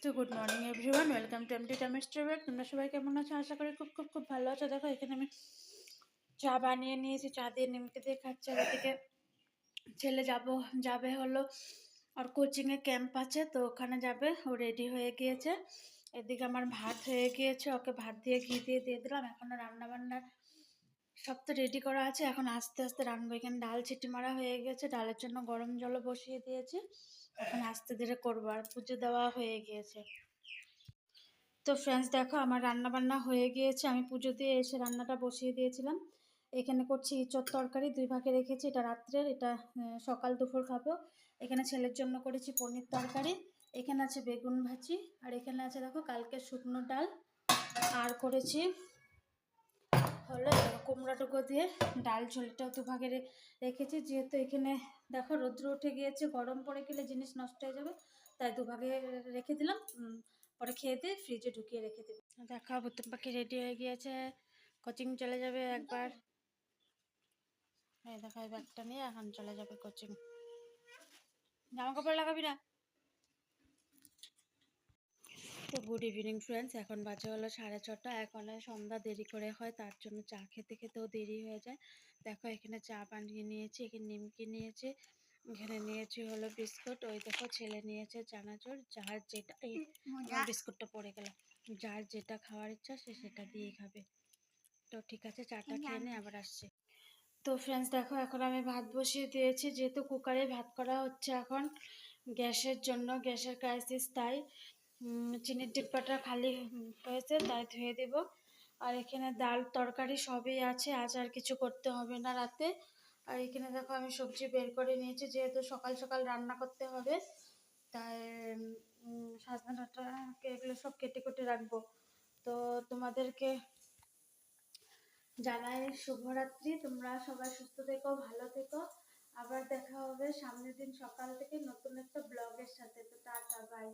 তো good morning everyone, welcome to MT chemistry work. তোমরা সবাই কেমন আছো? আশা করি খুব খুব খুব ভালো আছো। দেখো এখানে আমি চা বানিয়ে নিয়েছি, চা দিয়ে নিমকে দিয়ে খাচ্ছি। আর এদিকে ছেলে যাবে হলো আর কোচিংয়ে ক্যাম্প আছে, তো ওখানে যাবে, ও রেডি হয়ে গিয়েছে। এদিকে আমার ভাত হয়ে গিয়েছে, ওকে ভাত দিয়ে ঘি দিয়ে দিলাম। এখনো রান্না বান্নার সব তো রেডি করা আছে, এখন আস্তে আস্তে রান্নাবো। এখানে ডাল চিটি মারা হয়ে গেছে, ডালের জন্য গরম জলও বসিয়ে দিয়েছি, এখন আস্তে ধীরে করবো। আর পুজো দেওয়া হয়ে গিয়েছে। তো ফ্রেন্ডস দেখো, আমার রান্না বান্না হয়ে গিয়েছে, আমি পুজো দিয়ে এসে রান্নাটা বসিয়ে দিয়েছিলাম। এখানে করছি ইঁচড় তরকারি, 2 ভাগে রেখেছি, এটা রাত্রের, এটা সকাল দুপুর খাবো। এখানে ছেলের জন্য করেছি পনির তরকারি, এখানে আছে বেগুন ভাজি, আর এখানে আছে দেখো কালকে শুকনো ডাল, আর করেছি হলো কুমড়াটুকু দিয়ে ডাল ঝোলটাও 2 ভাগে রেখেছি। যেহেতু এখানে দেখো রৌদ্র উঠে গিয়েছে, গরম পড়ে গেলে জিনিস নষ্ট হয়ে যাবে, তাই 2 ভাগে রেখে দিলাম। পরে খেয়ে দিয়ে ফ্রিজে ঢুকিয়ে রেখে দেবো। দেখো বুতুম পাখি রেডি হয়ে গিয়েছে, কোচিং চলে যাবে একবার। এই দেখো এই ব্যাগটা নিয়ে এখন চলে যাবে কোচিং। জামা কাপড় লাগাবি না? তো গুড ইভিনিং ফ্রেন্ডস, এখন বাজে হলো 6:30। এখন সন্ধ্যা দেরি করে হয়, তার জন্য চা খেতে খেতেও দেরি হয়ে যায়। দেখো এখানে চা বানিয়ে নিয়েছি, এখানে নিমকি নিয়েছি, এখানে নিয়েছি হলো বিস্কুট। ওই দেখো ছেলে নিয়েছে চানাচুর, যার যেটা, এই আমার বিস্কুটটা পড়ে গেল, যার যেটা খাওয়ার ইচ্ছা সে সেটা দিয়েই খাবে। তো ঠিক আছে, চাটা খেয়ে নে, আবার আসছে। তো ফ্রেন্ডস দেখো, এখন আমি ভাত বসিয়ে দিয়েছি, যেহেতু কুকারে ভাত করা হচ্ছে এখন গ্যাসের জন্য, গ্যাসের ক্রাইসিস, তাই চিনির ডিব্বাটা খালি হয়েছে, তাই ধুয়ে দেব। আর এখানে ডাল তরকারি সবই আছে, আজ আর কিছু করতে হবে না রাতে। আর এখানে দেখো আমি সবজি বের করে নিয়েছি, যেহেতু সকাল সকাল রান্না করতে হবে, তাই সজনে ডাঁটাকে এগুলো সব কেটে কেটে রাখবো। তো তোমাদেরকে জানাই শুভরাত্রি, তোমরা সবাই সুস্থ থেকো, ভালো থেকো। আবার দেখা হবে সামনের দিন সকাল থেকে নতুন একটা ব্লগের সাথে। তো টাটা, বাই।